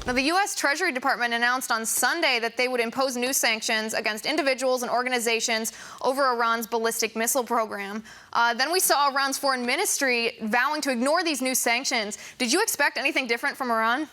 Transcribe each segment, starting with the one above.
Now, the U.S. Treasury Department announced on Sunday that they would impose new sanctions against individuals and organizations over Iran's ballistic missile program. Then we saw Iran's foreign ministry vowing to ignore these new sanctions. Did you expect anything different from Iran?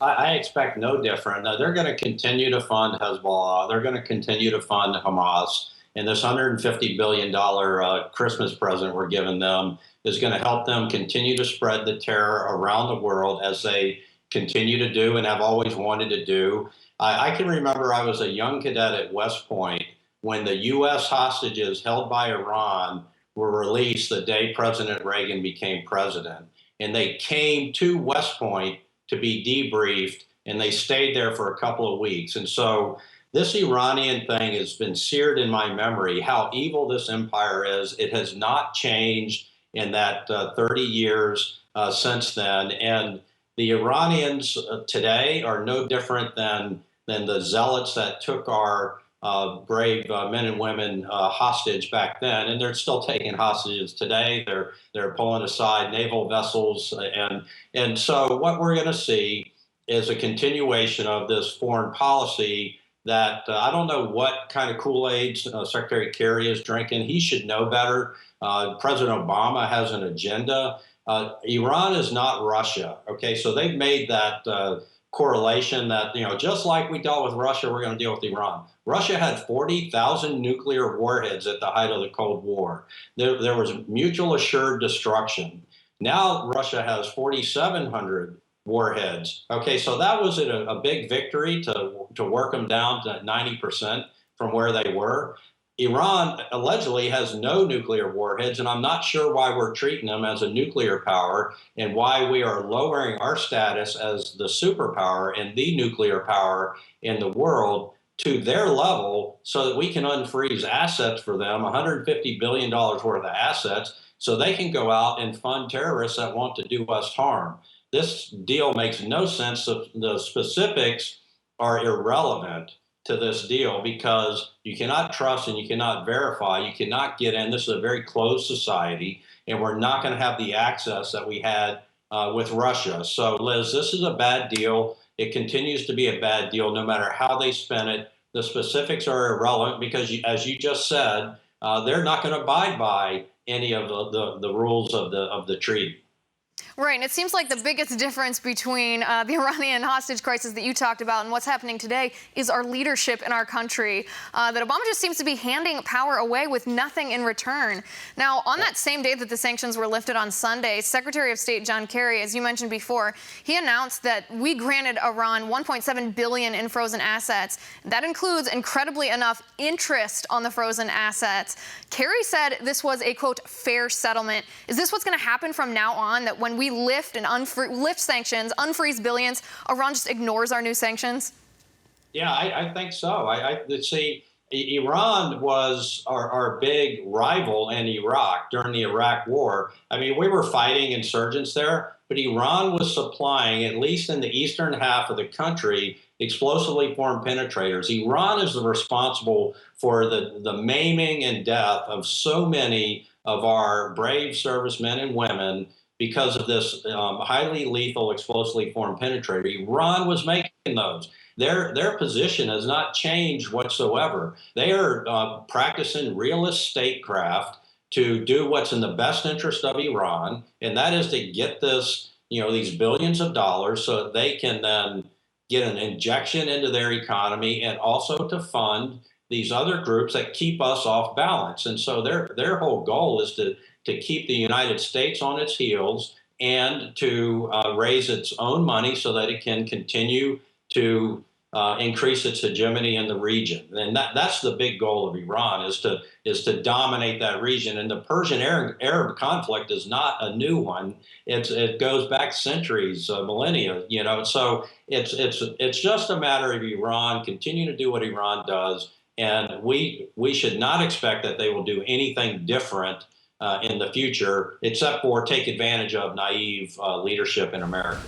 I expect no different. They're going to continue to fund Hezbollah. They're going to continue to fund Hamas. And this $150 billion Christmas present we're giving them is going to help them continue to spread the terror around the world as they continue to do and have always wanted to do. I can remember I was a young cadet at West Point when the U.S. hostages held by Iran were released the day President Reagan became president. And they came to West Point to be debriefed, and they stayed there for a couple of weeks. And so this Iranian thing has been seared in my memory, how evil this empire is. It has not changed in that 30 years since then. And the Iranians today are no different than the zealots that took our brave men and women hostage back then, and they're still taking hostages today. They're pulling aside naval vessels, and so what we're going to see is a continuation of this foreign policy that I don't know what kind of Kool-Aid Secretary Kerry is drinking. He should know better. President Obama has an agenda. Iran is not Russia. Okay, so they've made that correlation that, just like we dealt with Russia, we're going to deal with Iran. Russia had 40,000 nuclear warheads at the height of the Cold War. There was mutual assured destruction. Now Russia has 4,700 warheads. Okay, so that was a big victory to work them down to 90% from where they were. Iran allegedly has no nuclear warheads, and I'm not sure why we're treating them as a nuclear power and why we are lowering our status as the superpower and the nuclear power in the world to their level so that we can unfreeze assets for them, $150 billion worth of assets, so they can go out and fund terrorists that want to do us harm. This deal makes no sense. The specifics are irrelevant to this deal because you cannot trust and you cannot verify. You cannot get in. This is a very closed society, and we're not going to have the access that we had with Russia. So, Liz, this is a bad deal. It continues to be a bad deal no matter how they spin it. The specifics are irrelevant because, as you just said, they're not going to abide by any of the rules of the treaty. Right, and it seems like the biggest difference between the Iranian hostage crisis that you talked about and what's happening today is our leadership in our country. That Obama just seems to be handing power away with nothing in return. Now, on that same day that the sanctions were lifted on Sunday, Secretary of State John Kerry, as you mentioned before, he announced that we granted Iran $1.7 billion in frozen assets. That includes, incredibly enough, interest on the frozen assets. Kerry said this was a, quote, fair settlement. Is this what's going to happen from now on, that when we lift sanctions, unfreeze billions, Iran just ignores our new sanctions? Yeah, I think so. See, Iran was our big rival in Iraq during the Iraq War. I mean, we were fighting insurgents there, but Iran was supplying, at least in the eastern half of the country, explosively formed penetrators. Iran is responsible for the maiming and death of so many of our brave servicemen and women because of this highly lethal explosively formed penetrator. Iran was making those. Their position has not changed whatsoever. They are practicing realist statecraft to do what's in the best interest of Iran, and that is to get this, these billions of dollars so that they can then get an injection into their economy and also to fund these other groups that keep us off balance. And so their whole goal is to keep the United States on its heels and to raise its own money so that it can continue to increase its hegemony in the region. And that's the big goal of Iran, is to dominate that region. And the Persian Arab conflict is not a new one. It goes back centuries, millennia. So it's just a matter of Iran continuing to do what Iran does, and we should not expect that they will do anything different in the future, except for take advantage of naive leadership in America.